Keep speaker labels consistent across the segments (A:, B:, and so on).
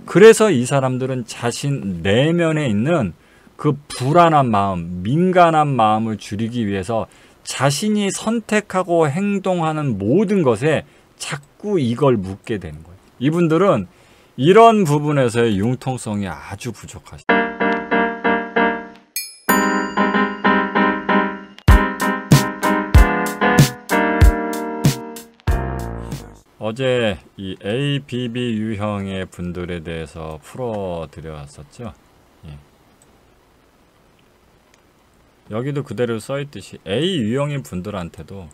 A: 그래서 이 사람들은 자신 내면에 있는 그 불안한 마음, 민감한 마음을 줄이기 위해서 자신이 선택하고 행동하는 모든 것에 자꾸 이걸 묻게 되는 거예요. 이분들은 이런 부분에서의 융통성이 아주 부족하시죠. 어제 이 A, B, B 유형의 분들에 대해서 풀어드렸었죠. 예. 여기도 그대로 써있듯이 A 유형인 분들한테도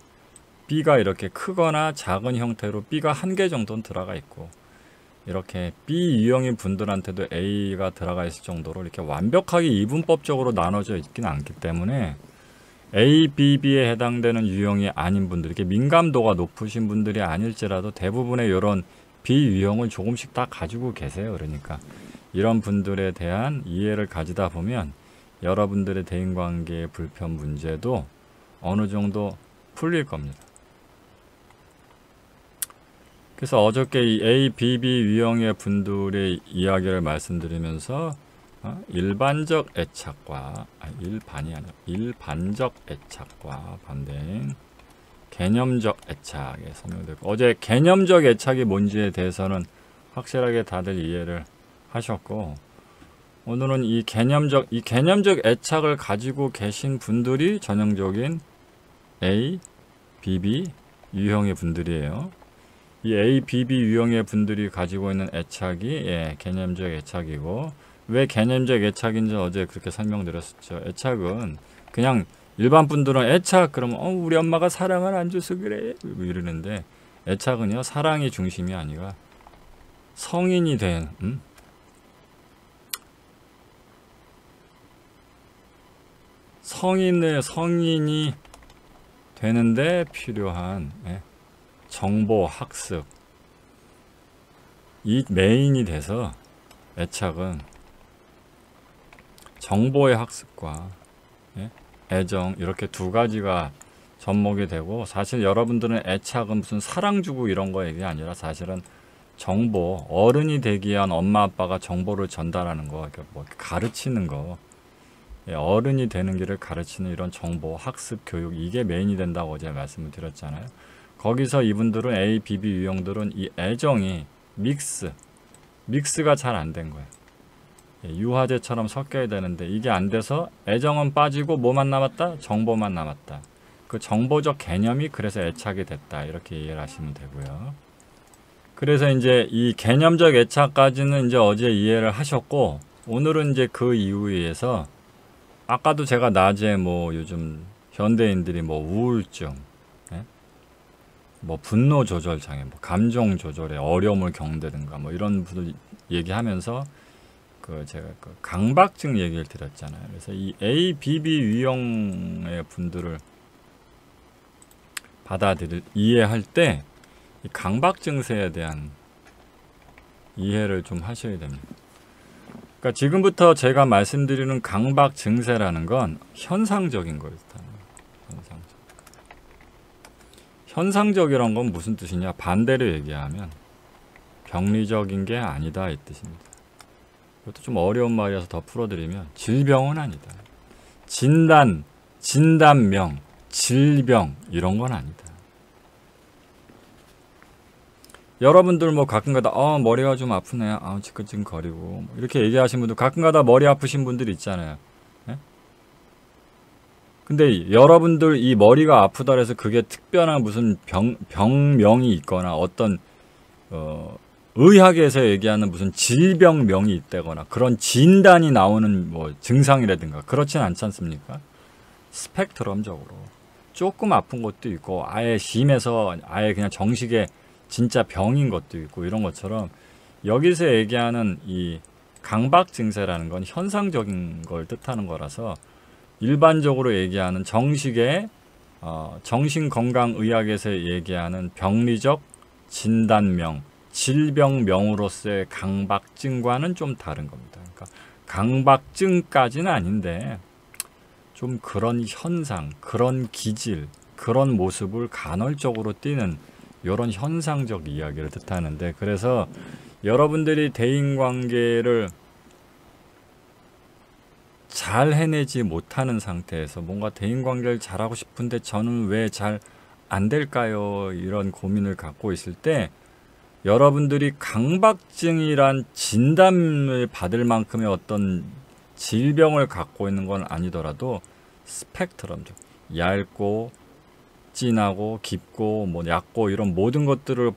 A: B가 이렇게 크거나 작은 형태로 B가 한 개 정도는 들어가 있고, 이렇게 B 유형인 분들한테도 A가 들어가 있을 정도로 이렇게 완벽하게 이분법적으로 나눠져 있긴 않기 때문에 A, B, B에 해당되는 유형이 아닌 분들, 이렇게 민감도가 높으신 분들이 아닐지라도 대부분의 이런 B 유형을 조금씩 다 가지고 계세요. 그러니까 이런 분들에 대한 이해를 가지다 보면 여러분들의 대인관계의 불편 문제도 어느 정도 풀릴 겁니다. 그래서 어저께 이 A, B, B 유형의 분들의 이야기를 말씀드리면서 일반적 애착과 일반적 애착과 반대인 개념적 애착에 설명되고, 어제 개념적 애착이 뭔지에 대해서는 확실하게 다들 이해를 하셨고, 오늘은 이 개념적 애착을 가지고 계신 분들이 전형적인 A, BB 유형의 분들이에요. 이 A, BB 유형의 분들이 가지고 있는 애착이 개념적 애착이고, 왜 개념적 애착인지 어제 그렇게 설명드렸었죠. 애착은 그냥 일반 분들은 애착 그러면 우리 엄마가 사랑을 안 줘서 그래 이러는데, 애착은요 사랑이 중심이 아니라 성인이 된 성인이 되는데 필요한 정보 학습, 이 메인이 돼서 애착은 정보의 학습과 애정, 이렇게 두 가지가 접목이 되고, 사실 여러분들은 애착은 무슨 사랑 주고 이런 거 얘기 아니라 사실은 정보, 어른이 되기 위한 엄마 아빠가 정보를 전달하는 거, 뭐 가르치는 거, 어른이 되는 길을 가르치는 이런 정보, 학습, 교육, 이게 메인이 된다고 어제 말씀을 드렸잖아요. 거기서 이분들은 A, BB 유형들은 이 애정이 믹스가 잘 안 된 거예요. 유화제처럼 섞여야 되는데 이게 안 돼서 애정은 빠지고 뭐만 남았다? 정보만 남았다. 그 정보적 개념이 그래서 애착이 됐다. 이렇게 이해를 하시면 되고요. 그래서 이제 이 개념적 애착까지는 이제 어제 이해를 하셨고, 오늘은 이제 그 이유에서 아까도 제가 낮에 뭐 요즘 현대인들이 뭐 우울증, 뭐 분노 조절 장애, 뭐 감정 조절에 어려움을 겪는다든가 뭐 이런 분들 얘기하면서 제가 강박증 얘기를 드렸잖아요. 그래서 이 A, BB 유형의 분들을 이해할 때 이 강박 증세에 대한 이해를 좀 하셔야 됩니다. 그러니까 지금부터 제가 말씀드리는 강박 증세라는 건 현상적인 거예요. 현상적이란 건 무슨 뜻이냐? 반대로 얘기하면 병리적인 게 아니다 이 뜻입니다. 이것도 좀 어려운 말이라서 더 풀어드리면 질병은 아니다. 진단명, 질병 이런 건 아니다. 여러분들 뭐 가끔가다 머리가 좀 아프네, 지끈지끈거리고 뭐 이렇게 얘기하시는 분들, 가끔가다 머리 아프신 분들 있잖아요. 근데 여러분들 이 머리가 아프다 해서 그게 특별한 무슨 병명이 있거나 어떤 의학에서 얘기하는 무슨 질병명이 있다거나 그런 진단이 나오는 뭐 증상이라든가 그렇진 않지 않습니까? 스펙트럼적으로 조금 아픈 것도 있고 아예 심해서 아예 그냥 정식의 진짜 병인 것도 있고, 이런 것처럼 여기서 얘기하는 이 강박 증세라는 건 현상적인 걸 뜻하는 거라서, 일반적으로 얘기하는 정식의 정신건강의학에서 얘기하는 병리적 진단명, 질병명으로서의 강박증과는 좀 다른 겁니다. 그러니까 강박증까지는 아닌데 좀 그런 현상, 그런 기질, 그런 모습을 간헐적으로 띠는 이런 현상적 이야기를 뜻하는데, 그래서 여러분들이 대인관계를 잘 해내지 못하는 상태에서 뭔가 대인관계를 잘하고 싶은데 저는 왜 잘 안 될까요? 이런 고민을 갖고 있을 때 여러분들이 강박증이란 진단을 받을 만큼의 어떤 질병을 갖고 있는 건 아니더라도 스펙트럼적, 얇고 진하고 깊고 뭐 얕고 이런 모든 것들을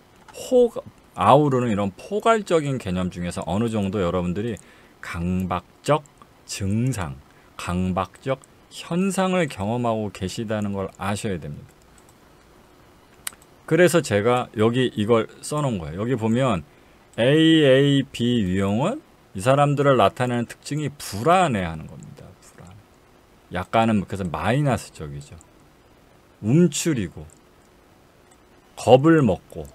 A: 아우르는 이런 포괄적인 개념 중에서 어느 정도 여러분들이 강박적 증상, 강박적 현상을 경험하고 계시다는 걸 아셔야 됩니다. 그래서 제가 여기 이걸 써놓은 거예요. 여기 보면 AAB 유형은 이 사람들을 나타내는 특징이 불안해하는 겁니다. 불안. 약간은 그래서 마이너스적이죠. 움츠리고 겁을 먹고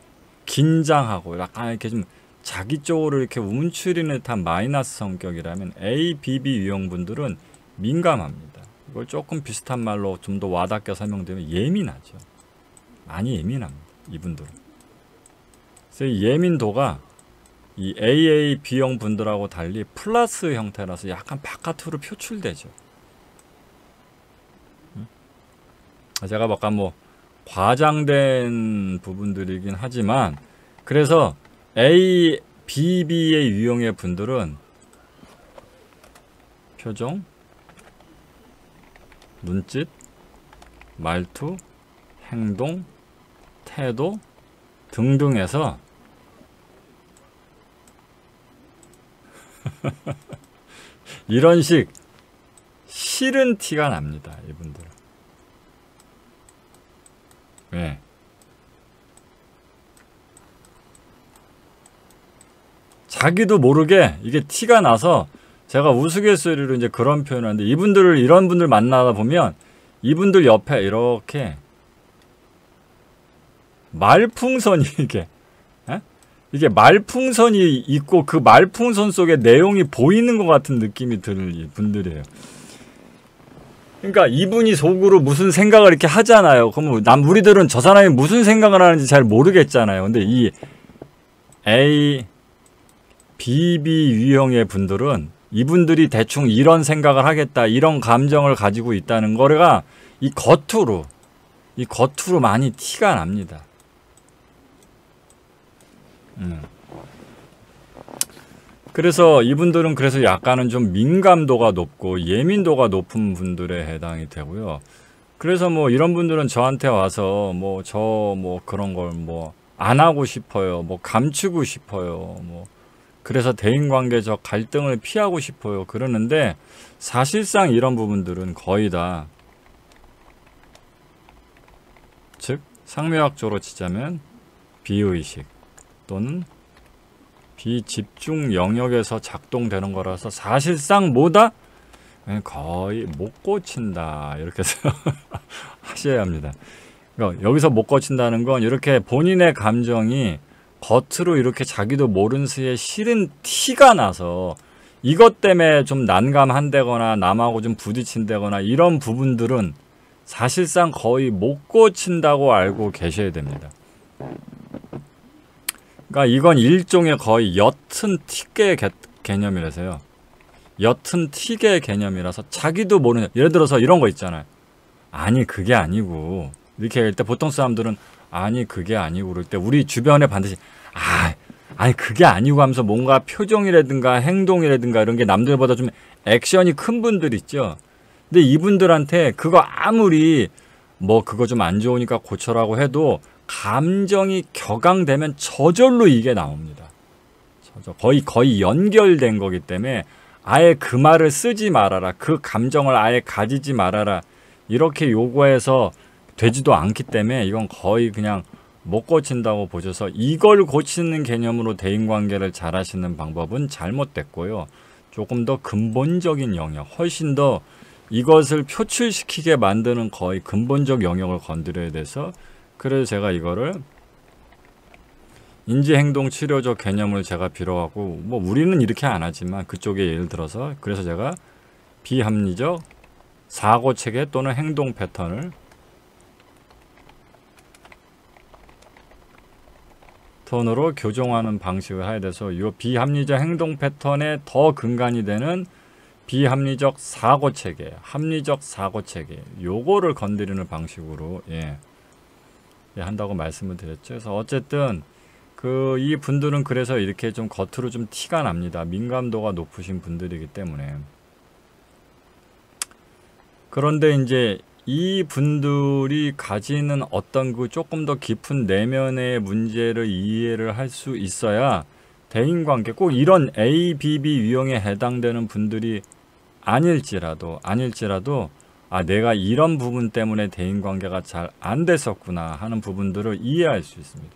A: 긴장하고 약간 이렇게 좀 자기 쪽으로 이렇게 움츠리는 듯한 마이너스 성격이라면 ABB 유형분들은 민감합니다. 이걸 조금 비슷한 말로 좀 더 와닿게 설명드리면 예민하죠. 많이 예민합니다. 이분들은. 그래서 이 예민도가 이 AAB형 분들하고 달리 플러스 형태라서 약간 바깥으로 표출되죠. 제가 약간 뭐 과장된 부분들이긴 하지만 그래서 ABB의 유형의 분들은 표정, 눈짓, 말투, 행동, 태도 등등에서 이런 식 싫은 티가 납니다. 이분들은. 왜? 자기도 모르게 이게 티가 나서 제가 우스갯소리로 이제 그런 표현을 하는데 이분들을 이런 분들 만나다 보면 이분들 옆에 이렇게 말풍선이 이게 말풍선이 있고 그 말풍선 속에 내용이 보이는 것 같은 느낌이 드는 분들이에요. 그러니까 이분이 속으로 무슨 생각을 이렇게 하잖아요. 그럼 우리들은 저 사람이 무슨 생각을 하는지 잘 모르겠잖아요. 근데 이 A, BB 유형의 분들은 이분들이 대충 이런 생각을 하겠다, 이런 감정을 가지고 있다는 거가 이 겉으로 많이 티가 납니다. 그래서 이분들은 그래서 약간은 좀 민감도가 높고 예민도가 높은 분들에 해당이 되고요. 그래서 뭐 이런 분들은 저한테 와서 뭐 그런 걸 뭐 안 하고 싶어요. 뭐 감추고 싶어요. 뭐 그래서 대인관계적 갈등을 피하고 싶어요. 그러는데 사실상 이런 부분들은 거의 다 즉 상명학적으로 치자면 비의식 또는 비집중 영역에서 작동되는 거라서 사실상 뭐다? 거의 못 고친다. 이렇게 해서 하셔야 합니다. 그러니까 여기서 못 고친다는 건 이렇게 본인의 감정이 겉으로 이렇게 자기도 모른 새에 싫은 티가 나서 이것 때문에 좀 난감한다거나 남하고 좀 부딪힌다거나 이런 부분들은 사실상 거의 못 고친다고 알고 계셔야 됩니다. 그러니까 이건 일종의 거의 옅은 틱의 개념이라서요. 옅은 틱의 개념이라서 자기도 모르는, 예를 들어서 이런 거 있잖아요. 아니 그게 아니고 이렇게 할 때 보통 사람들은 아니 그게 아니고 그럴 때 우리 주변에 반드시 아니 그게 아니고 하면서 뭔가 표정이라든가 행동이라든가 이런 게 남들보다 좀 액션이 큰 분들 있죠. 근데 이분들한테 그거 아무리 뭐 그거 좀 안 좋으니까 고쳐라고 해도 감정이 격앙되면 저절로 이게 나옵니다. 거의 연결된 거기 때문에 아예 그 말을 쓰지 말아라. 그 감정을 아예 가지지 말아라. 이렇게 요구해서 되지도 않기 때문에 이건 거의 그냥 못 고친다고 보셔서 이걸 고치는 개념으로 대인관계를 잘 하시는 방법은 잘못됐고요. 조금 더 근본적인 영역, 훨씬 더 이것을 표출시키게 만드는 거의 근본적 영역을 건드려야 돼서 그래서 제가 이거를 인지행동치료적 개념을 제가 빌어갖고 뭐 우리는 이렇게 안 하지만 그쪽에 예를 들어서 그래서 제가 비합리적 사고체계 또는 행동 패턴을 패턴으로 교정하는 방식을 해야 돼서 이 비합리적 행동 패턴에 더 근간이 되는 비합리적 사고체계, 합리적 사고체계, 요거를 건드리는 방식으로 한다고 말씀을 드렸죠. 그래서 어쨌든 이 분들은 그래서 이렇게 좀 겉으로 좀 티가 납니다. 민감도가 높으신 분들이기 때문에. 그런데 이제 이 분들이 가지는 어떤 그 조금 더 깊은 내면의 문제를 이해를 할 수 있어야 대인관계, 꼭 이런 ABB 유형에 해당되는 분들이 아닐지라도 내가 이런 부분 때문에 대인관계가 잘 안 됐었구나 하는 부분들을 이해할 수 있습니다.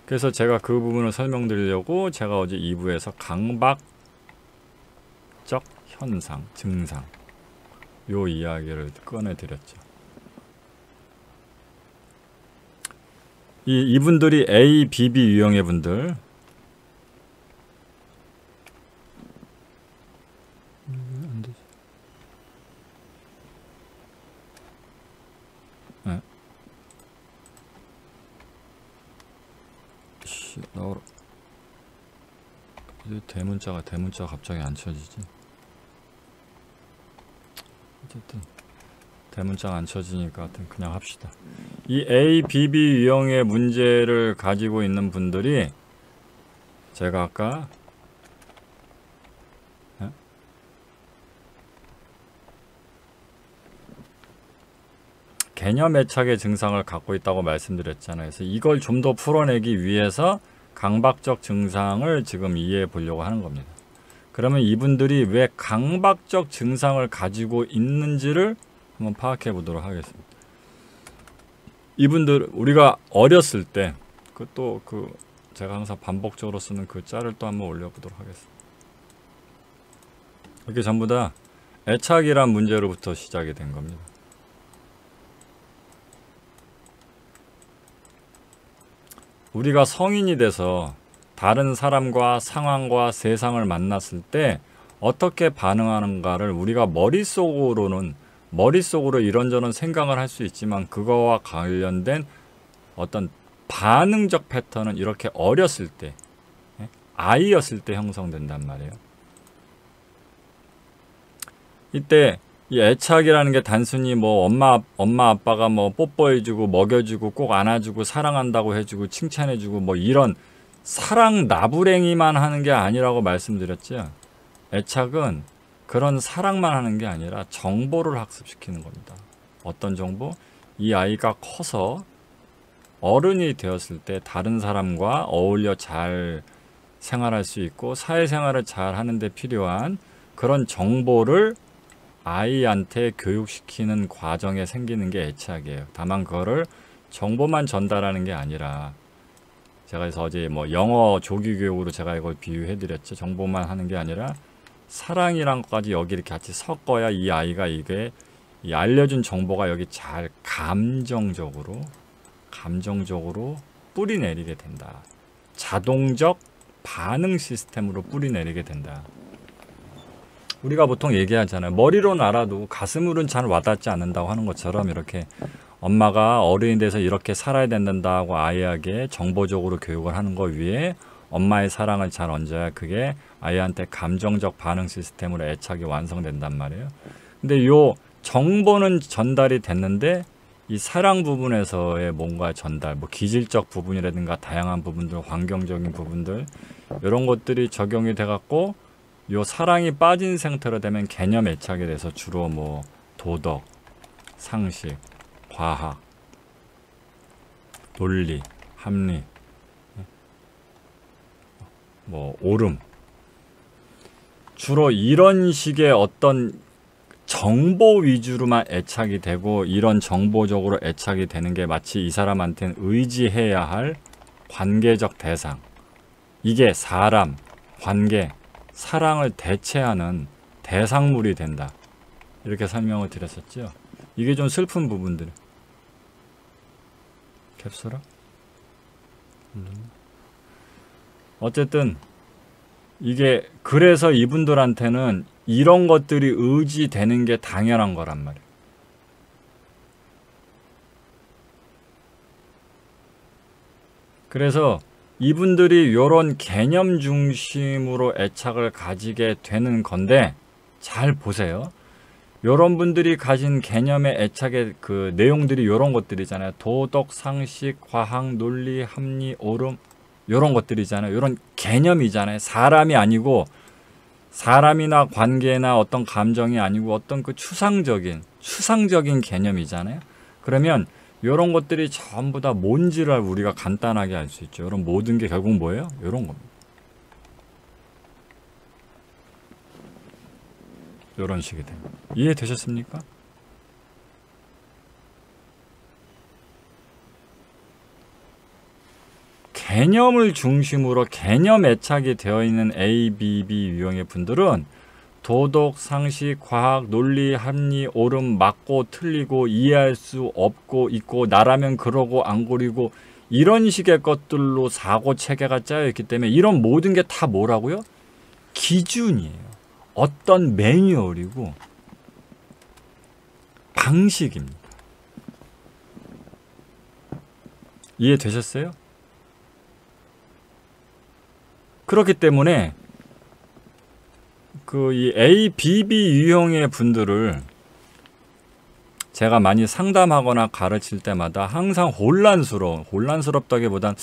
A: 그래서 제가 그 부분을 설명드리려고 제가 어제 2부에서 강박적 현상, 증상 요 이야기를 꺼내드렸죠. 이분들이 ABB 유형의 분들, 나오라. 대문자가 갑자기 안 쳐지지. 어쨌든 대문자가 안 쳐지니까 하여튼 그냥 합시다. 이 ABB 유형의 문제를 가지고 있는 분들이 제가 아까 개념 애착의 증상을 갖고 있다고 말씀드렸잖아요. 그래서 이걸 좀 더 풀어내기 위해서 강박적 증상을 지금 이해해 보려고 하는 겁니다. 그러면 이분들이 왜 강박적 증상을 가지고 있는지를 한번 파악해 보도록 하겠습니다. 이분들 우리가 어렸을 때 제가 항상 반복적으로 쓰는 그 짤을 또 한번 올려보도록 하겠습니다. 이게 전부 다 애착이란 문제로부터 시작이 된 겁니다. 우리가 성인이 돼서 다른 사람과 상황과 세상을 만났을 때 어떻게 반응하는가를 우리가 머릿속으로 이런저런 생각을 할 수 있지만 그거와 관련된 어떤 반응적 패턴은 이렇게 어렸을 때, 아이였을 때 형성된단 말이에요. 이때 이 애착이라는 게 단순히 뭐 엄마 아빠가 뭐 뽀뽀해주고 먹여주고 꼭 안아주고 사랑한다고 해주고 칭찬해주고 뭐 이런 사랑 나부랭이만 하는 게 아니라고 말씀드렸죠. 애착은 그런 사랑만 하는 게 아니라 정보를 학습시키는 겁니다. 어떤 정보? 이 아이가 커서 어른이 되었을 때 다른 사람과 어울려 잘 생활할 수 있고 사회생활을 잘 하는 데 필요한 그런 정보를 아이한테 교육시키는 과정에 생기는 게 애착이에요. 다만 그거를 정보만 전달하는 게 아니라 제가 그래서 어제 뭐 영어 조기 교육으로 제가 이걸 비유해 드렸죠. 정보만 하는 게 아니라 사랑이란 것까지 여기 이렇게 같이 섞어야 이 아이가 이게 이 알려준 정보가 여기 잘 감정적으로 뿌리내리게 된다. 자동적 반응 시스템으로 뿌리내리게 된다. 우리가 보통 얘기하잖아요. 머리로는 알아도 가슴으로는 잘 와닿지 않는다고 하는 것처럼 이렇게 엄마가 어른이 돼서 이렇게 살아야 된다고 아이에게 정보적으로 교육을 하는 것 위에 엄마의 사랑을 잘 얹어야 그게 아이한테 감정적 반응 시스템으로 애착이 완성된단 말이에요. 근데 요 정보는 전달이 됐는데 이 사랑 부분에서의 뭔가 전달, 뭐 기질적 부분이라든가 다양한 부분들, 환경적인 부분들 이런 것들이 적용이 돼갖고 요 사랑이 빠진 상태로 되면 개념 애착에 대해서 주로 뭐 도덕, 상식, 과학, 논리, 합리, 뭐 옳음, 주로 이런 식의 어떤 정보 위주로만 애착이 되고 이런 정보적으로 애착이 되는 게 마치 이 사람한테는 의지해야 할 관계적 대상, 이게 사람, 관계, 사랑을 대체하는 대상물이 된다. 이렇게 설명을 드렸었죠. 이게 좀 슬픈 부분들. 캡슐아? 어쨌든 이게 그래서 이분들한테는 이런 것들이 의지되는 게 당연한 거란 말이에요. 그래서 이분들이 요런 개념 중심으로 애착을 가지게 되는 건데, 잘 보세요. 요런 분들이 가진 개념의 애착의 그 내용들이 요런 것들이잖아요. 도덕, 상식, 과학, 논리, 합리, 옳음, 요런 것들이잖아요. 요런 개념이잖아요. 사람이 아니고, 사람이나 관계나 어떤 감정이 아니고 어떤 그 추상적인 개념이잖아요. 그러면 이런 것들이 전부 다 뭔지를 우리가 간단하게 알 수 있죠. 이런 모든 게 결국 뭐예요? 이런 겁니다. 이런 식이 됩니다. 이해되셨습니까? 개념을 중심으로 개념 애착이 되어 있는 ABB 유형의 분들은 도덕, 상식, 과학, 논리, 합리, 옳음, 맞고 틀리고 이해할 수 없고 있고 나라면 그러고 안 그리고 이런 식의 것들로 사고 체계가 짜여 있기 때문에 이런 모든 게 다 뭐라고요? 기준이에요. 어떤 매뉴얼이고 방식입니다. 이해되셨어요? 그렇기 때문에 이 ABB 유형의 분들을 제가 많이 상담하거나 가르칠 때마다 항상 혼란스럽다기보단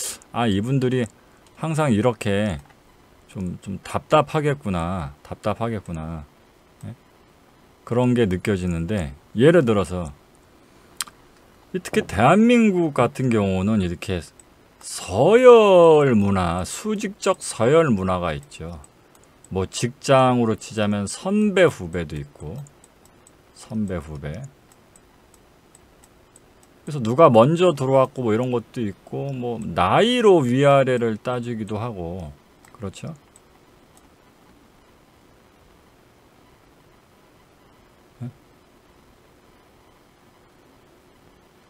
A: 이분들이 항상 이렇게 좀 답답하겠구나. 네? 그런 게 느껴지는데, 예를 들어서 특히 대한민국 같은 경우는 이렇게 서열 문화, 수직적 서열 문화가 있죠. 뭐 직장으로 치자면 선배 후배도 있고, 선배 후배. 그래서 누가 먼저 들어왔고 뭐 이런 것도 있고, 뭐 나이로 위아래를 따지기도 하고, 그렇죠?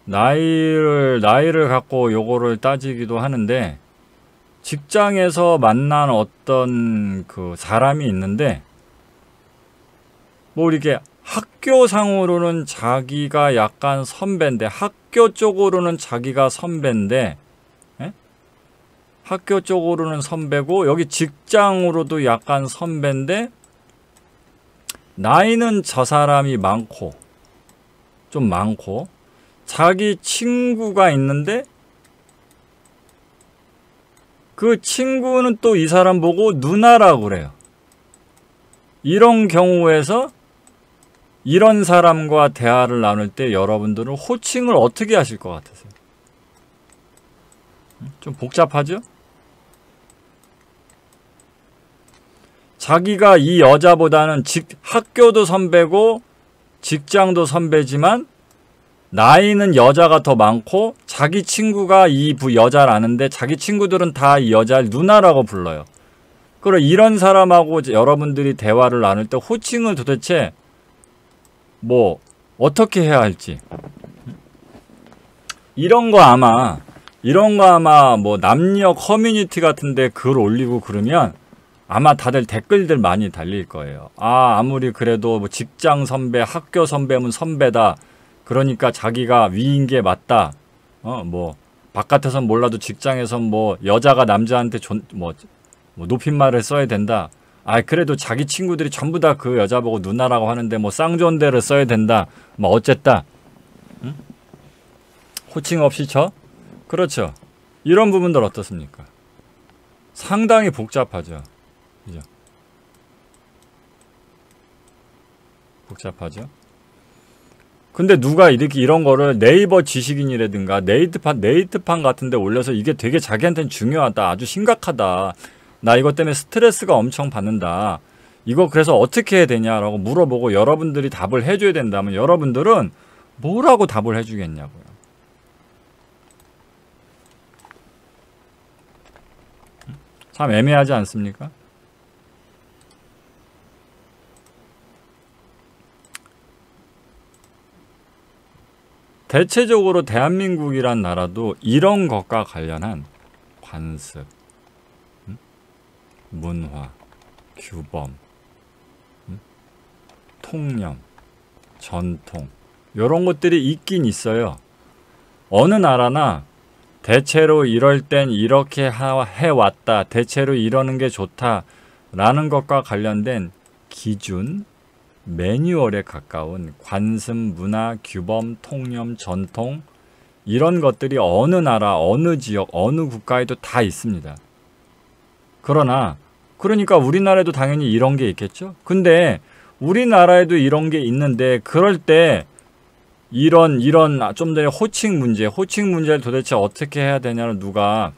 A: 나이를 갖고 요거를 따지기도 하는데, 직장에서 만난 어떤 그 사람이 있는데, 뭐 이렇게 학교상으로는 자기가 약간 선배인데, 학교 쪽으로는 자기가 선배인데, 학교 쪽으로는 선배고, 여기 직장으로도 약간 선배인데, 나이는 저 사람이 좀 많고, 자기 친구가 있는데, 그 친구는 또 이 사람 보고 누나라고 그래요. 이런 경우에서 이런 사람과 대화를 나눌 때 여러분들은 호칭을 어떻게 하실 것 같으세요? 좀 복잡하죠? 자기가 이 여자보다는 학교도 선배고 직장도 선배지만 나이는 여자가 더 많고 자기 친구가 이 여자를 아는데 자기 친구들은 다 이 여자를 누나라고 불러요. 그럼 이런 사람하고 여러분들이 대화를 나눌 때 호칭을 도대체 뭐 어떻게 해야 할지, 이런 거 아마 뭐 남녀 커뮤니티 같은데 글 올리고 그러면 아마 다들 댓글들 많이 달릴 거예요. 아무리 그래도 뭐 직장 선배, 학교 선배면 선배다. 그러니까 자기가 위인 게 맞다. 뭐 바깥에선 몰라도 직장에선 뭐 여자가 남자한테 뭐 높임말을 써야 된다. 그래도 자기 친구들이 전부 다 그 여자 보고 누나라고 하는데 뭐 쌍존대를 써야 된다. 뭐 어쨌다. 응? 호칭 없이 쳐? 그렇죠. 이런 부분들 어떻습니까? 상당히 복잡하죠. 그죠? 복잡하죠. 근데 누가 이런 거를 네이버 지식인이라든가 네이트판 같은 데 올려서 이게 되게 자기한테는 중요하다. 아주 심각하다. 나 이것 때문에 스트레스가 엄청 받는다. 이거 그래서 어떻게 해야 되냐라고 물어보고 여러분들이 답을 해줘야 된다면 여러분들은 뭐라고 답을 해주겠냐고요. 참 애매하지 않습니까? 대체적으로 대한민국이란 나라도 이런 것과 관련한 관습, 문화, 규범, 통념, 전통 이런 것들이 있긴 있어요. 어느 나라나 대체로 이럴 땐 이렇게 해왔다. 대체로 이러는 게 좋다. 라는 것과 관련된 기준, 매뉴얼에 가까운 관습, 문화, 규범, 통념, 전통 이런 것들이 어느 나라, 어느 지역, 어느 국가에도 다 있습니다. 그러니까 우리나라에도 당연히 이런 게 있겠죠. 근데 우리나라에도 이런 게 있는데 그럴 때 이런 좀 전에 호칭 문제를 도대체 어떻게 해야 되냐는 누가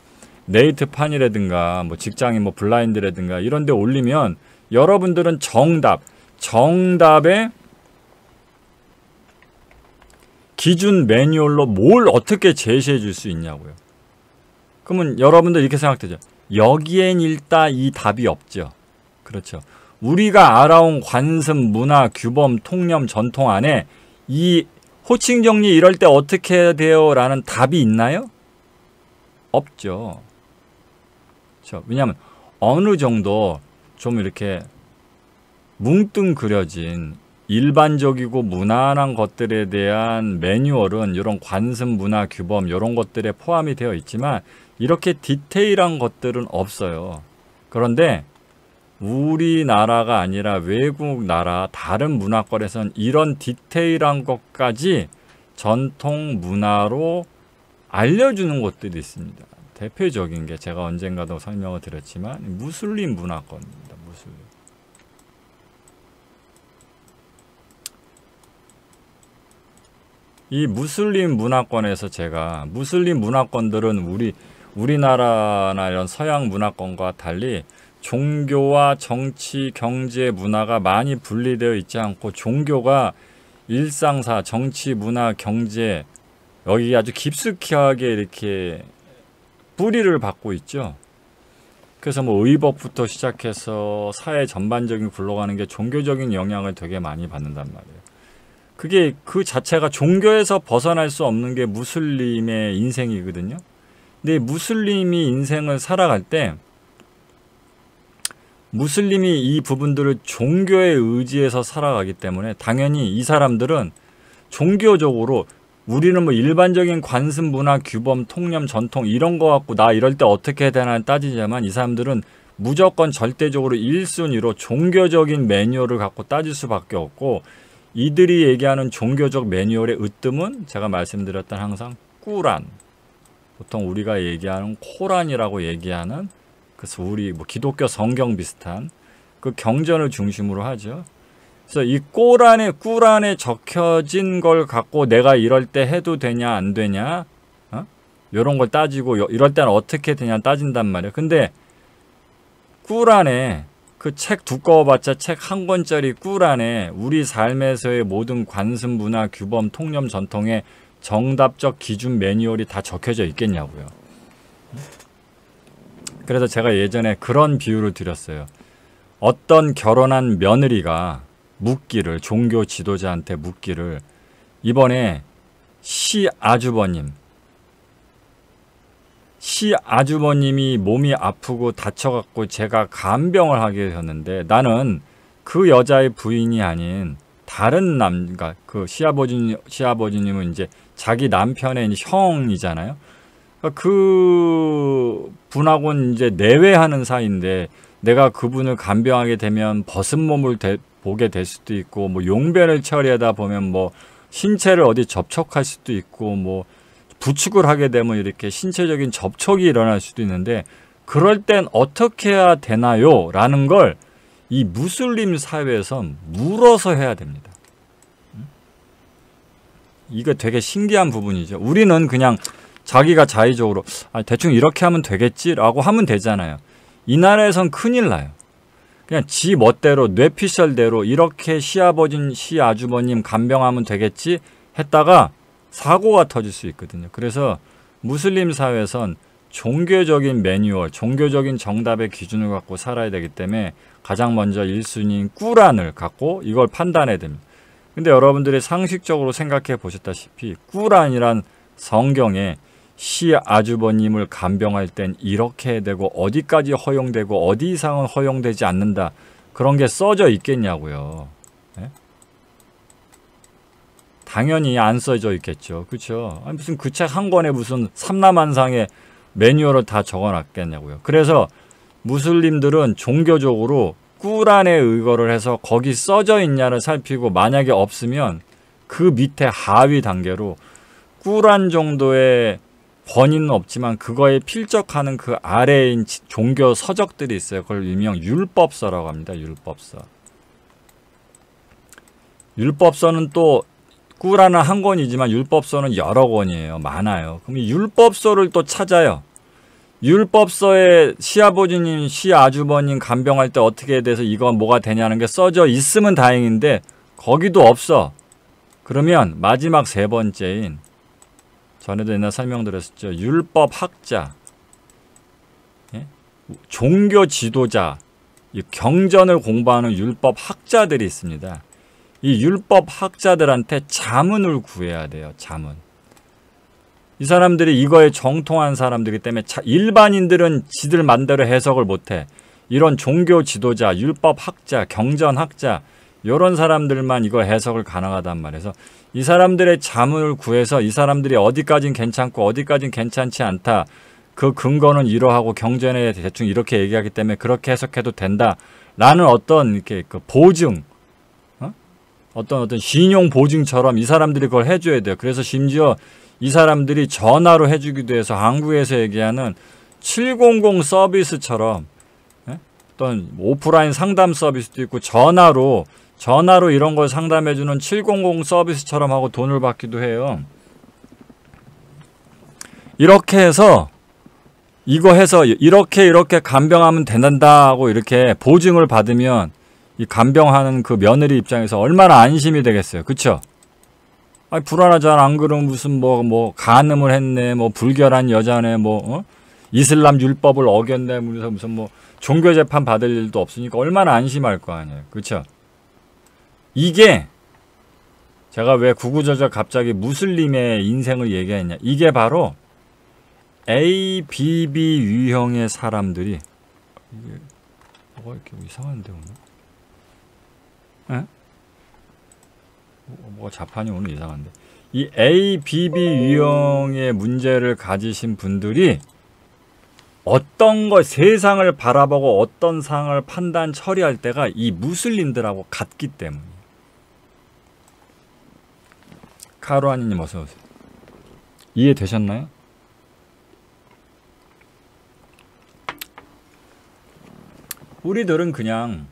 A: 네이트판이라든가 뭐 직장인 뭐 블라인드라든가 이런 데 올리면 여러분들은 정답의 기준 매뉴얼로 뭘 어떻게 제시해 줄 수 있냐고요. 그러면 여러분들 이렇게 생각되죠. 여기엔 일단 이 답이 없죠. 그렇죠. 우리가 알아온 관습, 문화, 규범, 통념, 전통 안에 이 호칭 정리 이럴 때 어떻게 해야 돼요? 라는 답이 있나요? 없죠. 그렇죠. 왜냐하면 어느 정도 좀 이렇게 뭉뚱그려진 일반적이고 무난한 것들에 대한 매뉴얼은 이런 관습, 문화, 규범 이런 것들에 포함이 되어 있지만 이렇게 디테일한 것들은 없어요. 그런데 우리나라가 아니라 외국 나라 다른 문화권에서는 이런 디테일한 것까지 전통 문화로 알려주는 것들이 있습니다. 대표적인 게 제가 언젠가도 설명을 드렸지만 무슬림 문화권입니다. 무슬림. 이 무슬림 문화권에서 제가 무슬림 문화권들은 우리나라나 이런 서양 문화권과 달리 종교와 정치, 경제, 문화가 많이 분리되어 있지 않고 종교가 일상사, 정치, 문화, 경제 여기 아주 깊숙하게 이렇게 뿌리를 받고 있죠. 그래서 뭐 의복부터 시작해서 사회 전반적인 굴러가는 게 종교적인 영향을 되게 많이 받는단 말이에요. 그게 그 자체가 종교에서 벗어날 수 없는 게 무슬림의 인생이거든요. 근데 무슬림이 인생을 살아갈 때 무슬림이 이 부분들을 종교에 의지해서 살아가기 때문에 당연히 이 사람들은 종교적으로 우리는 뭐 일반적인 관습, 문화, 규범, 통념, 전통 이런 거 갖고 나 이럴 때 어떻게 해야 되나 따지지만 이 사람들은 무조건 절대적으로 1순위로 종교적인 매뉴얼을 갖고 따질 수밖에 없고 이들이 얘기하는 종교적 매뉴얼의 으뜸은 제가 말씀드렸던 항상 꾸란, 보통 우리가 얘기하는 코란이라고 얘기하는 그래서 우리 뭐 기독교 성경 비슷한 그 경전을 중심으로 하죠. 그래서 이 꾸란에 적혀진 걸 갖고 내가 이럴 때 해도 되냐 안 되냐 이런 걸 따지고 이럴 때는 어떻게 되냐 따진단 말이에요. 근데 꾸란에 그 책 두꺼워봤자 책 한 권짜리 꾸란에 우리 삶에서의 모든 관습, 문화, 규범, 통념, 전통의 정답적 기준 매뉴얼이 다 적혀져 있겠냐고요. 그래서 제가 예전에 그런 비유를 드렸어요. 어떤 결혼한 며느리가 묻기를 종교 지도자한테 묻기를 이번에 시아주버님이 몸이 아프고 다쳐갖고 제가 간병을 하게 되었는데 나는 그 여자의 부인이 아닌 다른 그러니까 그 시아버지님은 이제 자기 남편의 형이잖아요. 그 분하고는 이제 내외하는 사이인데 내가 그분을 간병하게 되면 벗은 몸을 보게 될 수도 있고 뭐 용변을 처리하다 보면 뭐 신체를 어디 접촉할 수도 있고 뭐 부축을 하게 되면 이렇게 신체적인 접촉이 일어날 수도 있는데 그럴 땐 어떻게 해야 되나요? 라는 걸 이 무슬림 사회에선 물어서 해야 됩니다. 이거 되게 신기한 부분이죠. 우리는 그냥 자기가 자의적으로 대충 이렇게 하면 되겠지라고 하면 되잖아요. 이 나라에선 큰일 나요. 그냥 지 멋대로 뇌피셜대로 이렇게 시아주버님 간병하면 되겠지 했다가 사고가 터질 수 있거든요. 그래서 무슬림 사회에선 종교적인 매뉴얼, 종교적인 정답의 기준을 갖고 살아야 되기 때문에 가장 먼저 1순위인 꾸란을 갖고 이걸 판단해야 됩니다. 근데 여러분들이 상식적으로 생각해 보셨다시피 꾸란이란 성경에 시아주버님을 간병할 땐 이렇게 되고 어디까지 허용되고 어디 이상은 허용되지 않는다. 그런 게 써져 있겠냐고요. 네? 당연히 안 써져 있겠죠. 그렇죠? 아니, 무슨 그 책 한 권에 무슨 삼라만상의 매뉴얼을 다 적어놨겠냐고요. 그래서 무슬림들은 종교적으로 꾸란에 의거를 해서 거기 써져 있냐를 살피고 만약에 없으면 그 밑에 하위 단계로 꾸란 정도의 권위는 없지만 그거에 필적하는 그 아래인 종교 서적들이 있어요. 그걸 일명 율법서라고 합니다. 율법서. 율법서는 또 꾸란은 한 권이지만 율법서는 여러 권이에요. 많아요. 그럼 이 율법서를 또 찾아요. 율법서에 시아버지님, 시아주버님 간병할 때 어떻게 돼서 이건 뭐가 되냐는 게 써져 있으면 다행인데 거기도 없어. 그러면 마지막 세 번째인 전에도 옛날 설명드렸었죠. 율법학자, 예? 종교 지도자, 경전을 공부하는 율법학자들이 있습니다. 이 율법학자들한테 자문을 구해야 돼요. 자문. 이 사람들이 이거에 정통한 사람들이기 때문에 일반인들은 지들 맘대로 해석을 못해. 이런 종교 지도자, 율법학자, 경전학자 이런 사람들만 이거 해석을 가능하단 말이에요. 이 사람들의 자문을 구해서 이 사람들이 어디까진 괜찮고 어디까진 괜찮지 않다. 그 근거는 이러하고 경전에 대충 이렇게 얘기하기 때문에 그렇게 해석해도 된다라는 어떤 이렇게 그 보증, 어떤 신용 보증처럼 이 사람들이 그걸 해줘야 돼요. 그래서 심지어 이 사람들이 전화로 해주기도 해서 한국에서 얘기하는 700 서비스처럼, 어떤 오프라인 상담 서비스도 있고 전화로 이런 걸 상담해주는 700 서비스처럼 하고 돈을 받기도 해요. 이렇게 해서 이거 해서 이렇게 간병하면 된다 하고 이렇게 보증을 받으면 이 간병하는 그 며느리 입장에서 얼마나 안심이 되겠어요. 그쵸? 아니, 불안하잖아. 안 그러면 무슨 뭐 간음을 했네, 뭐 불결한 여자네, 이슬람 율법을 어겼네, 무슨 뭐 종교 재판 받을 일도 없으니까 얼마나 안심할 거 아니에요. 그쵸? 이게 제가 왜 구구절절 갑자기 무슬림의 인생을 얘기했냐. 이게 바로 ABB 유형의 사람들이 이게 뭐가 이렇게 이상한데 오늘? 에? 뭐가 자판이 오늘 이상한데. 이 ABB 유형의 문제를 가지신 분들이 어떤 걸 세상을 바라보고 어떤 상을 판단 처리할 때가 이 무슬림들하고 같기 때문에. 카루아니님 어서 오세요. 이해되셨나요? 우리들은 그냥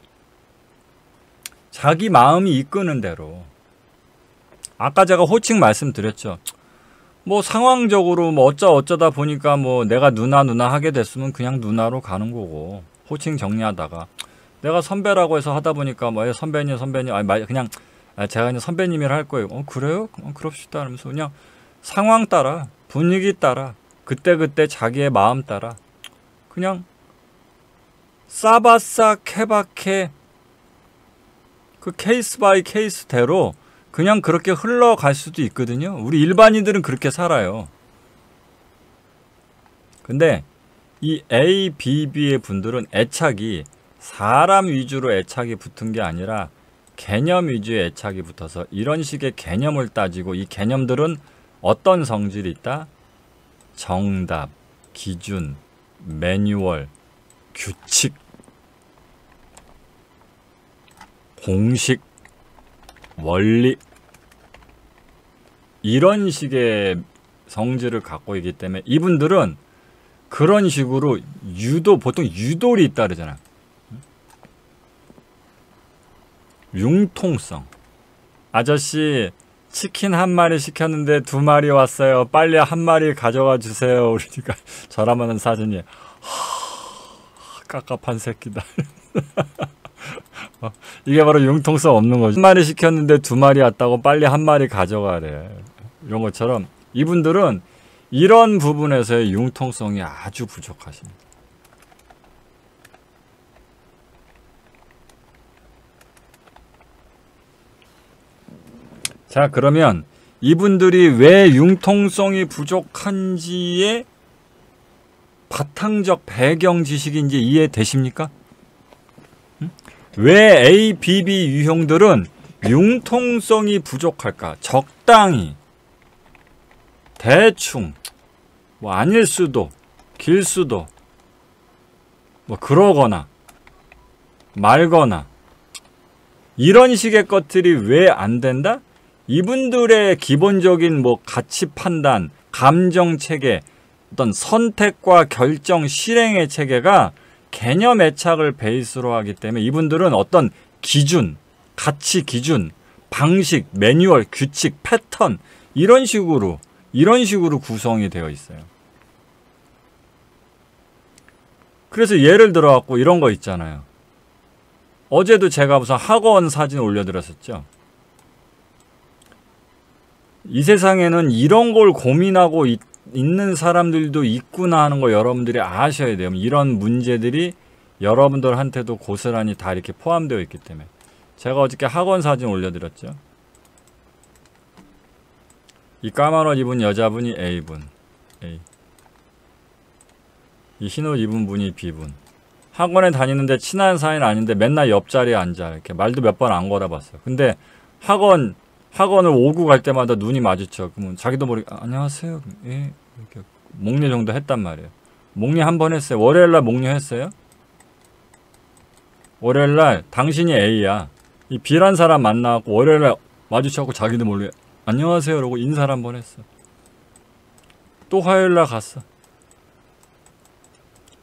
A: 자기 마음이 이끄는 대로, 아까 제가 호칭 말씀드렸죠. 뭐 상황적으로 뭐 어쩌다 보니까 뭐 내가 누나 하게 됐으면 그냥 누나로 가는 거고, 호칭 정리하다가 내가 선배라고 해서 하다 보니까 뭐 선배님 아니 그냥 제가 그냥 선배님이라 할 거예요. 그래요? 그럽시다 하면서 그냥 상황 따라, 분위기 따라, 그때 자기의 마음 따라 그냥 싸바싸 케바케 그 케이스 바이 케이스대로 그냥 그렇게 흘러갈 수도 있거든요. 우리 일반인들은 그렇게 살아요. 근데 이 ABB의 분들은 애착이 사람 위주로 애착이 붙은 게 아니라 개념 위주의 애착이 붙어서 이런 식의 개념을 따지고, 이 개념들은 어떤 성질이 있다? 정답, 기준, 매뉴얼, 규칙, 공식, 원리, 이런 식의 성질을 갖고 있기 때문에 이분들은 그런 식으로 보통 유도리 있다 그러잖아. 융통성. 아저씨 치킨 한 마리 시켰는데 2마리 왔어요. 빨리 한 마리 가져가 주세요. 그러니까 저라면은 사진이 깝깝한 새끼다. 이게 바로 융통성 없는 거죠. 1마리 시켰는데 2마리 왔다고 빨리 1마리 가져가래. 이런 것처럼 이분들은 이런 부분에서의 융통성이 아주 부족하십니다. 자, 그러면 이분들이 왜 융통성이 부족한지의 바탕적 배경 지식인지 이해되십니까? 왜 ABB 유형들은 융통성이 부족할까? 적당히, 대충, 뭐 아닐 수도, 길 수도, 뭐 그러거나 말거나 이런 식의 것들이 왜 안 된다? 이분들의 기본적인 뭐 가치 판단, 감정 체계, 어떤 선택과 결정 실행의 체계가 개념 애착을 베이스로 하기 때문에 이분들은 어떤 기준, 가치 기준, 방식, 매뉴얼, 규칙, 패턴 이런 식으로 구성이 되어 있어요. 그래서 예를 들어 갖고 이런 거 있잖아요. 어제도 제가 무슨 학원 사진 올려드렸었죠. 이 세상에는 이런 걸 고민하고 있는 사람들도 있구나 하는 거 여러분들이 아셔야 돼요. 이런 문제들이 여러분들한테도 고스란히 다 이렇게 포함되어 있기 때문에. 제가 어저께 학원 사진 올려드렸죠. 이 까만 옷 입은 여자분이 A분, A. 이 흰 옷 입은 분이 B분. 학원에 다니는데 친한 사이는 아닌데 맨날 옆자리에 앉아. 이렇게 말도 몇 번 안 걸어봤어요. 근데 학원을 오고 갈 때마다 눈이 마주쳐. 그러면 자기도 모르게 안녕하세요. 예. 이렇게 목례 정도 했단 말이에요. 목례 한 번 했어요. 월요일날 목례 했어요. 월요일날 당신이 A야. 이 B란 사람 만나고 월요일날 마주쳐갖고 자기도 모르게 안녕하세요. 그러고 인사를 한 번 했어. 또 화요일날 갔어.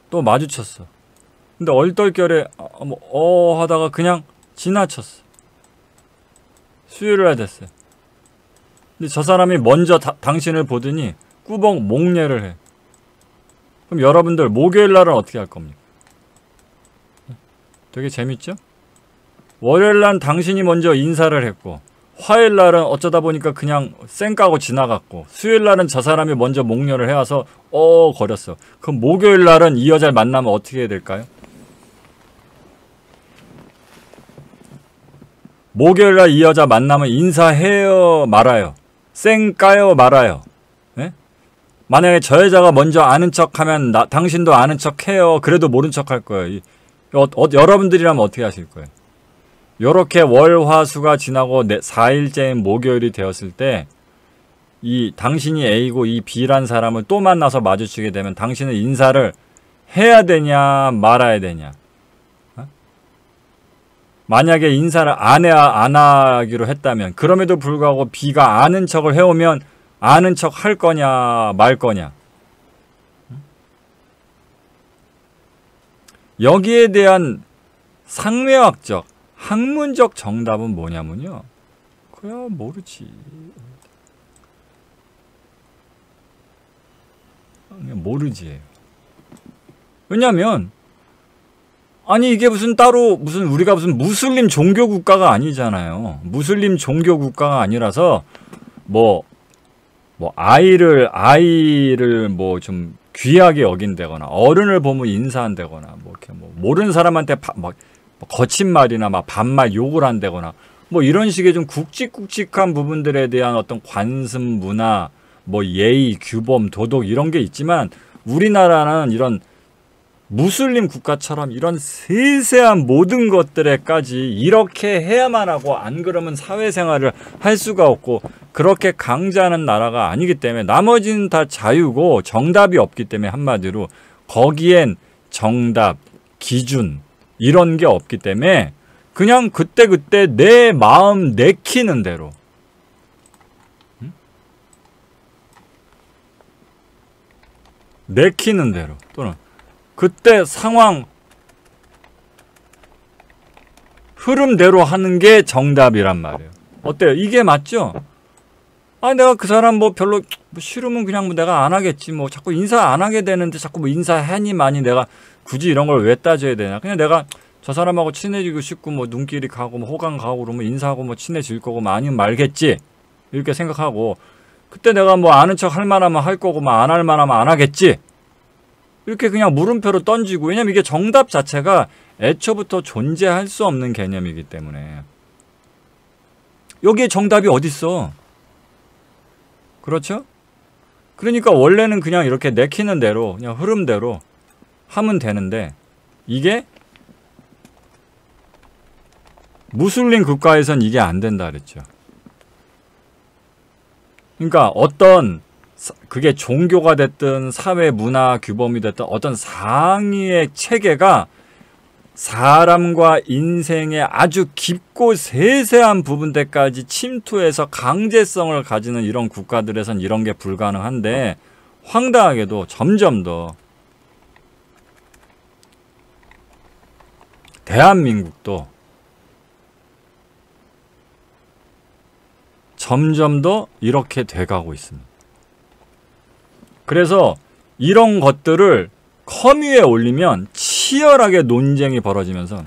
A: 또 마주쳤어. 근데 얼떨결에 하다가 그냥 지나쳤어. 수요일날 됐어요. 근데 저 사람이 먼저 당신을 보더니 꾸벅 목례를 해. 그럼 여러분들 목요일날은 어떻게 할 겁니까? 되게 재밌죠? 월요일날 당신이 먼저 인사를 했고 화요일날은 어쩌다 보니까 그냥 쌩 까고 지나갔고 수요일날은 저 사람이 먼저 목례를 해와서 거렸어. 그럼 목요일날은 이 여자를 만나면 어떻게 해야 될까요? 목요일날 이 여자 만나면 인사해요 말아요? 쌩 까요 말아요? 네? 만약에 저 여자가 먼저 아는 척하면 당신도 아는 척해요. 그래도 모른 척할 거예요. 여러분들이라면 어떻게 하실 거예요? 요렇게 월화수가 지나고 4일째인 목요일이 되었을 때 이 당신이 A고 이 B란 사람을 또 만나서 마주치게 되면 당신은 인사를 해야 되냐 말아야 되냐? 만약에 인사를 안 하기로 했다면 그럼에도 불구하고 B가 아는 척을 해오면 아는 척 할 거냐 말 거냐? 여기에 대한 상회학적 학문적 정답은 뭐냐면요. 그야 모르지. 그냥 모르지예요. 왜냐면 아니 이게 무슨 우리가 무슨 무슬림 종교 국가가 아니잖아요. 무슬림 종교 국가가 아니라서 뭐 아이를 뭐 좀 귀하게 여긴다거나 어른을 보면 인사한다거나 뭐 이렇게 뭐 모르는 사람한테 막 거친 말이나 막 반말 욕을 한다거나 뭐 이런 식의 좀 굵직굵직한 부분들에 대한 어떤 관습 문화 뭐 예의 규범 도덕 이런 게 있지만 우리나라는 이런 무슬림 국가처럼 이런 세세한 모든 것들에까지 이렇게 해야만 하고 안 그러면 사회생활을 할 수가 없고 그렇게 강제하는 나라가 아니기 때문에 나머지는 다 자유고 정답이 없기 때문에 한마디로 거기엔 정답, 기준 이런 게 없기 때문에 그냥 그때그때 내 마음 내키는 대로 내키는 대로 또는 그때 상황 흐름대로 하는 게 정답이란 말이에요. 어때요? 이게 맞죠? 아 내가 그 사람 뭐 별로 싫으면 그냥 뭐 내가 안 하겠지 뭐 자꾸 인사 안 하게 되는데 자꾸 뭐 인사하니 많이 내가 굳이 이런 걸 왜 따져야 되냐. 그냥 내가 저 사람하고 친해지고 싶고 뭐 눈길이 가고 뭐 호감 가고 그러면 인사하고 뭐 친해질 거고 뭐 아니면 말겠지 이렇게 생각하고 그때 내가 뭐 아는 척 할 만하면 할 거고 뭐 안 할 만하면 안 하겠지 이렇게 그냥 물음표로 던지고 왜냐면 이게 정답 자체가 애초부터 존재할 수 없는 개념이기 때문에 여기에 정답이 어딨어. 그렇죠? 그러니까 원래는 그냥 이렇게 내키는 대로 그냥 흐름대로 하면 되는데 이게 무슬림 국가에선 이게 안 된다 그랬죠. 그러니까 어떤 그게 종교가 됐든 사회 문화 규범이 됐든 어떤 상위의 체계가 사람과 인생의 아주 깊고 세세한 부분들까지 침투해서 강제성을 가지는 이런 국가들에선 이런 게 불가능한데, 황당하게도 점점 더 대한민국도 점점 더 이렇게 돼가고 있습니다. 그래서 이런 것들을 커뮤에 올리면 치열하게 논쟁이 벌어지면서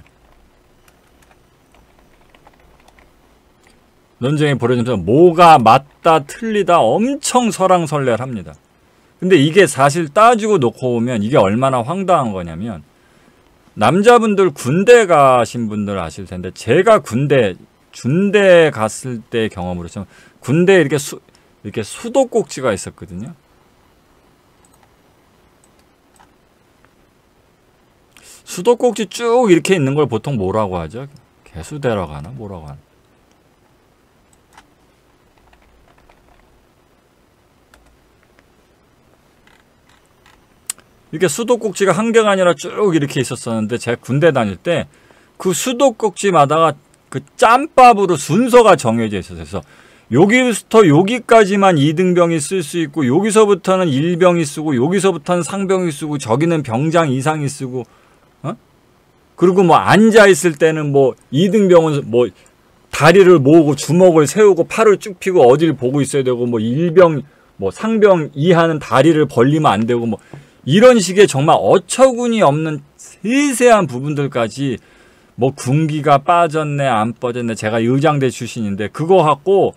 A: 뭐가 맞다 틀리다 엄청 설왕설래합니다. 근데 이게 사실 따지고 놓고 보면 이게 얼마나 황당한 거냐면, 남자분들 군대 가신 분들 아실 텐데, 제가 준대 갔을 때 경험으로 좀, 군대에 이렇게 수도꼭지가 있었거든요. 수도꼭지 쭉 이렇게 있는 걸 보통 뭐라고 하죠? 개수대라고 하나? 뭐라고 하나? 이렇게 수도꼭지가 한 개가 아니라 쭉 이렇게 있었었는데, 제가 군대 다닐 때 그 수도꼭지마다가 그 짬밥으로 순서가 정해져 있었어요. 그래서 여기부터 여기까지만 2등병이 쓸 수 있고, 여기서부터는 1병이 쓰고, 여기서부터는 상병이 쓰고, 저기는 병장 이상이 쓰고, 그리고 뭐 앉아 있을 때는 뭐 2등병은 뭐 다리를 모으고 주먹을 세우고 팔을 쭉 펴고 어디를 보고 있어야 되고, 뭐 1병 뭐 상병 이하는 다리를 벌리면 안 되고, 뭐 이런 식의 정말 어처구니 없는 세세한 부분들까지, 뭐 군기가 빠졌네 안 빠졌네, 제가 의장대 출신인데 그거 갖고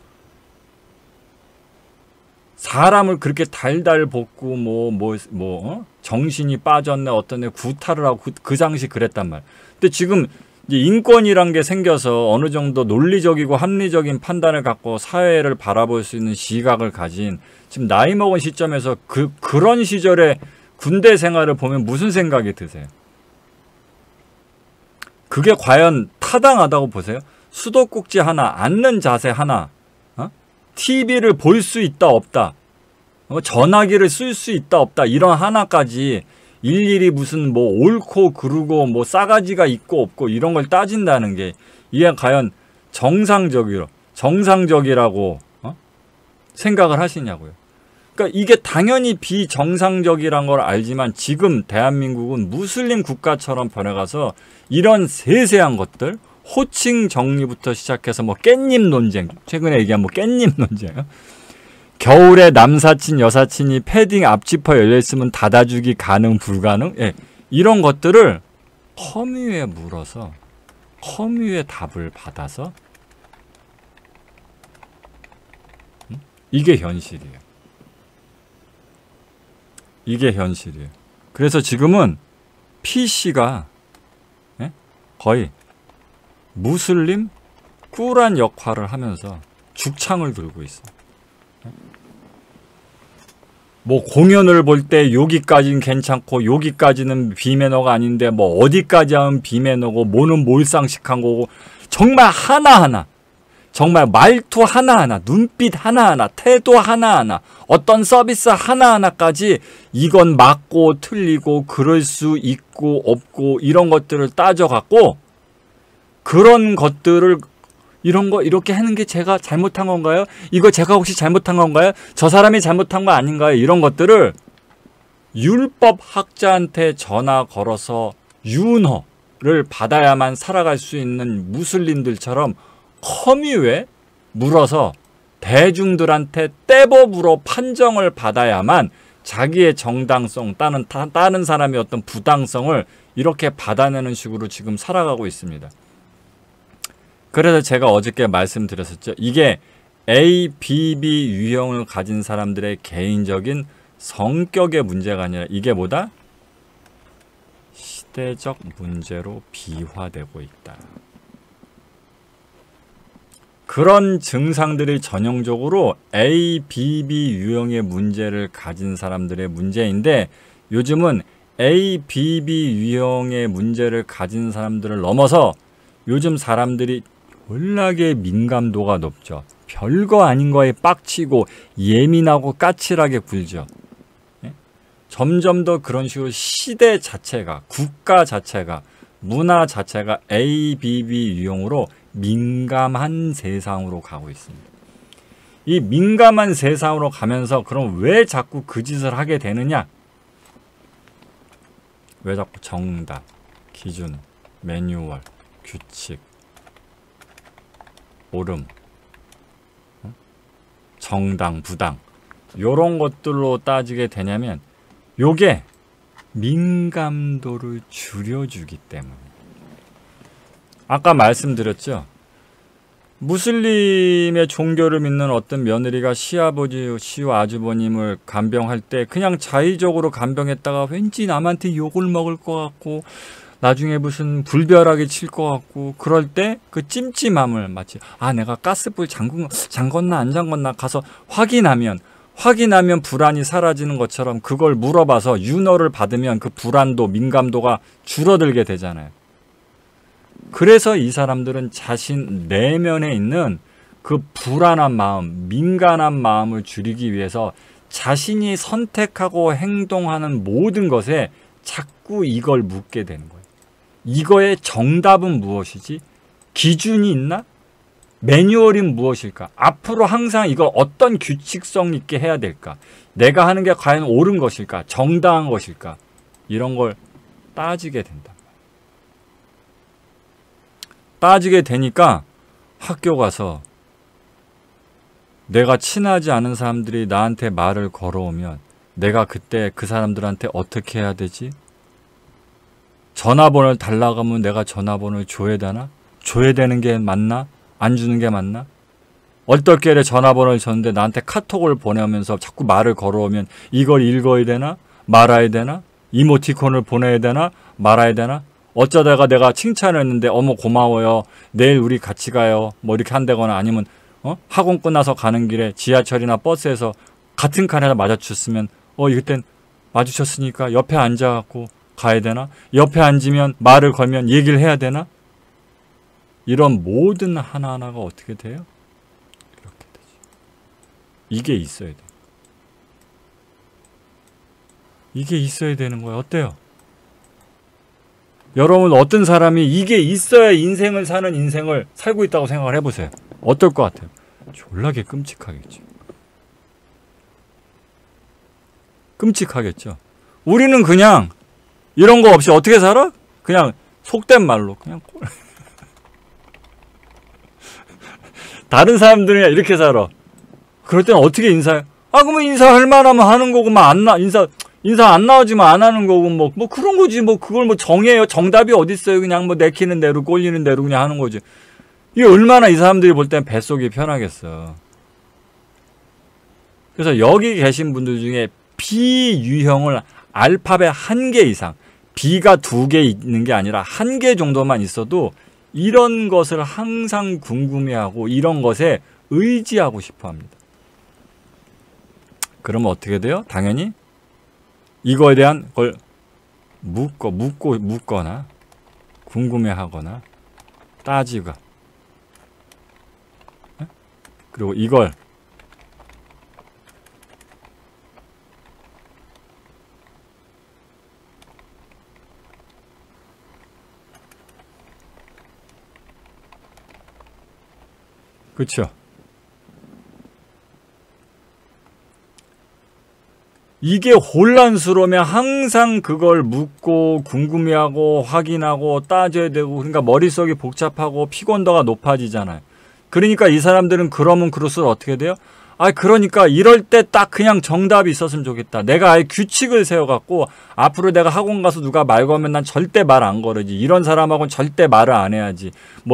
A: 사람을 그렇게 달달 볶고 정신이 빠졌네 어떠네 구타를 하고 그 당시 그랬단 말. 근데 지금 이제 인권이란 게 생겨서 어느 정도 논리적이고 합리적인 판단을 갖고 사회를 바라볼 수 있는 시각을 가진, 지금 나이 먹은 시점에서 그런 시절에 군대 생활을 보면 무슨 생각이 드세요? 그게 과연 타당하다고 보세요? 수도꼭지 하나, 앉는 자세 하나, TV를 볼 수 있다 없다, 전화기를 쓸 수 있다 없다, 이런 하나까지 일일이 무슨 뭐 옳고 그르고 뭐 싸가지가 있고 없고 이런 걸 따진다는 게, 이게 과연 정상적이라고 생각을 하시냐고요. 그러니까 이게 당연히 비정상적이란 걸 알지만, 지금 대한민국은 무슬림 국가처럼 변해가서 이런 세세한 것들, 호칭 정리부터 시작해서 뭐 깻잎 논쟁, 최근에 얘기한 뭐 깻잎 논쟁, 겨울에 남사친 여사친이 패딩 앞지퍼 열려있으면 닫아주기 가능 불가능, 이런 것들을 커뮤에 물어서 커뮤의 답을 받아서, 이게 현실이에요. 이게 현실이에요. 그래서 지금은 PC가 거의 무슬림 꾸란 역할을 하면서 죽창을 들고 있어요. 뭐 공연을 볼 때 여기까지는 괜찮고 여기까지는 비매너가 아닌데 뭐 어디까지 하면 비매너고 뭐는 몰상식한 거고, 정말 하나하나, 정말 말투 하나하나, 눈빛 하나하나, 태도 하나하나, 어떤 서비스 하나하나까지 이건 맞고 틀리고 그럴 수 있고 없고 이런 것들을 따져갖고, 그런 것들을 이런 거 이렇게 하는 게 제가 잘못한 건가요? 이거 제가 혹시 잘못한 건가요? 저 사람이 잘못한 거 아닌가요? 이런 것들을 율법학자한테 전화 걸어서 윤허를 받아야만 살아갈 수 있는 무슬림들처럼 커뮤에 물어서 대중들한테 떼법으로 판정을 받아야만 자기의 정당성, 다른 사람의 어떤 부당성을 이렇게 받아내는 식으로 지금 살아가고 있습니다. 그래서 제가 어저께 말씀드렸었죠. 이게 ABB 유형을 가진 사람들의 개인적인 성격의 문제가 아니라, 이게 뭐다? 시대적 문제로 비화되고 있다. 그런 증상들이 전형적으로 ABB 유형의 문제를 가진 사람들의 문제인데, 요즘은 ABB 유형의 문제를 가진 사람들을 넘어서 요즘 사람들이 졸라게 민감도가 높죠. 별거 아닌 거에 빡치고 예민하고 까칠하게 굴죠. 예? 점점 더 그런 식으로 시대 자체가, 국가 자체가, 문화 자체가 ABB 유형으로 민감한 세상으로 가고 있습니다. 이 민감한 세상으로 가면서 그럼 왜 자꾸 그 짓을 하게 되느냐? 왜 자꾸 정답, 기준, 매뉴얼, 규칙, 옳음, 정당, 부당 요런 것들로 따지게 되냐면 요게 민감도를 줄여주기 때문에. 아까 말씀드렸죠. 무슬림의 종교를 믿는 어떤 며느리가 시아버지, 시아주버님을 간병할 때 그냥 자의적으로 간병했다가 왠지 남한테 욕을 먹을 것 같고 나중에 무슨 불벼락이 칠 것 같고 그럴 때 그 찜찜함을 마치 내가 가스불 잠궜나 안 잠궜나 가서 확인하면 불안이 사라지는 것처럼 그걸 물어봐서 윤허를 받으면 그 불안도 민감도가 줄어들게 되잖아요. 그래서 이 사람들은 자신 내면에 있는 그 불안한 마음, 민감한 마음을 줄이기 위해서 자신이 선택하고 행동하는 모든 것에 자꾸 이걸 묻게 되는 거예요. 이거의 정답은 무엇이지? 기준이 있나? 매뉴얼이 무엇일까? 앞으로 항상 이걸 어떤 규칙성 있게 해야 될까? 내가 하는 게 과연 옳은 것일까? 정당한 것일까? 이런 걸 따지게 된다. 따지게 되니까 학교 가서 내가 친하지 않은 사람들이 나한테 말을 걸어오면 내가 그때 그 사람들한테 어떻게 해야 되지? 전화번호를 달라고 하면 내가 전화번호를 줘야 되나? 줘야 되는 게 맞나? 안 주는 게 맞나? 얼떨결에 전화번호를 줬는데 나한테 카톡을 보내면서 자꾸 말을 걸어오면 이걸 읽어야 되나? 말아야 되나? 이모티콘을 보내야 되나? 말아야 되나? 어쩌다가 내가 칭찬을 했는데 어머 고마워요. 내일 우리 같이 가요. 뭐 이렇게 한다거나 아니면 학원 끝나서 가는 길에 지하철이나 버스에서 같은 칸에다 마주쳤으면 이땐 마주쳤으니까 옆에 앉아갖고 가야 되나? 옆에 앉으면 말을 걸면 얘기를 해야 되나? 이런 모든 하나하나가 어떻게 돼요? 이렇게 되죠. 이게 있어야 돼요. 이게 있어야 되는 거예요. 어때요? 여러분 어떤 사람이 이게 있어야 인생을 사는 인생을 살고 있다고 생각을 해보세요. 어떨 것 같아요? 졸라게 끔찍하겠죠. 끔찍하겠죠. 우리는 그냥 이런 거 없이 어떻게 살아? 그냥 속된 말로 그냥 다른 사람들은 이렇게 살아. 그럴 때는 어떻게 인사해? 그러면 인사할 만하면 하는 거고 인사 안 나오지만 안 하는 거고 뭐 그런 거지. 그걸 정해요. 정답이 어디 있어요? 그냥 내키는 대로 꼴리는 대로 그냥 하는 거지. 이게 얼마나 이 사람들이 볼 땐 뱃속이 편하겠어. 그래서 여기 계신 분들 중에 B 유형을 알파벳 1개 이상, B가 2개 있는 게 아니라 1개 정도만 있어도 이런 것을 항상 궁금해하고 이런 것에 의지하고 싶어 합니다. 그러면 어떻게 돼요? 당연히 이거에 대한 걸 묻거나 궁금해하거나 따지고 그리고 이걸 그렇죠. 이게 혼란스러우면 항상 그걸 묻고 궁금해하고 확인하고 따져야 되고 그러니까 머릿속이 복잡하고 피곤도가 높아지잖아요. 그러니까 이 사람들은 그러면 그럴수록 어떻게 돼요? 그러니까 이럴 때 딱 그냥 정답이 있었으면 좋겠다. 내가 아예 규칙을 세워갖고 앞으로 내가 학원 가서 누가 말 걸면 난 절대 말 안 걸어지. 이런 사람하고는 절대 말을 안 해야지.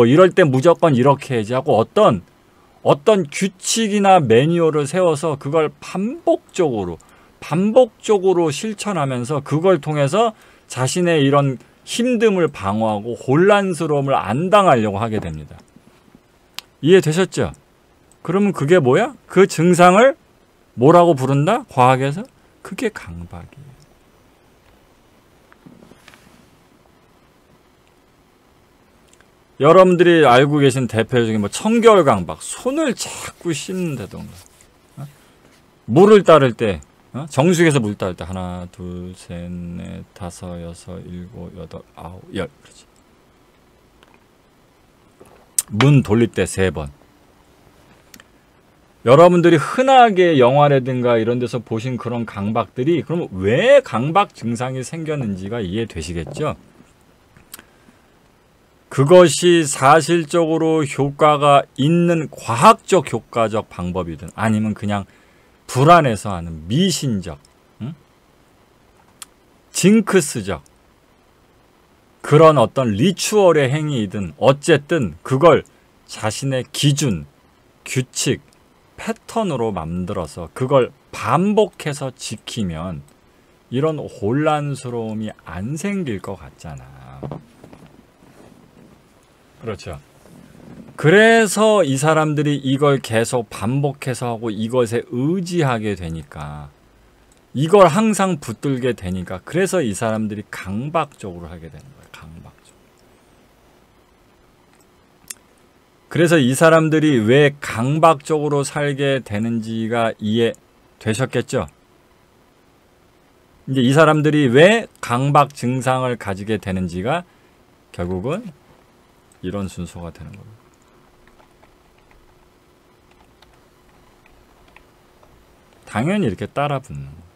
A: 이럴 때 무조건 이렇게 해야지 하고 어떤 규칙이나 매뉴얼을 세워서 그걸 반복적으로 실천하면서 그걸 통해서 자신의 이런 힘듦을 방어하고 혼란스러움을 안 당하려고 하게 됩니다. 이해되셨죠? 그러면 그게 뭐야? 그 증상을 뭐라고 부른다? 과학에서? 그게 강박이에요. 여러분들이 알고 계신 대표적인 뭐 청결강박, 손을 자꾸 씻는다던가, 물을 따를 때, 정수기에서 물 따를 때 하나, 둘, 셋, 넷, 다섯, 여섯, 일곱, 여덟, 아홉, 열, 그렇지. 문 돌릴 때 3번. 여러분들이 흔하게 영화라든가 이런 데서 보신 그런 강박들이 그럼 왜 강박 증상이 생겼는지가 이해되시겠죠? 그것이 사실적으로 효과가 있는 과학적 효과적 방법이든 아니면 그냥 불안해서 하는 미신적, 징크스적 그런 어떤 리추얼의 행위이든 어쨌든 그걸 자신의 기준, 규칙, 패턴으로 만들어서 그걸 반복해서 지키면 이런 혼란스러움이 안 생길 것 같잖아. 그렇죠. 그래서 이 사람들이 이걸 계속 반복해서 하고 이것에 의지하게 되니까 이걸 항상 붙들게 되니까 그래서 이 사람들이 강박적으로 하게 되는 거예요. 강박적으로. 그래서 이 사람들이 왜 강박적으로 살게 되는지가 이해되셨겠죠? 이제 이 사람들이 왜 강박 증상을 가지게 되는지가 결국은 이런 순서가 되는 겁니다. 당연히 이렇게 따라 붙는 거예요.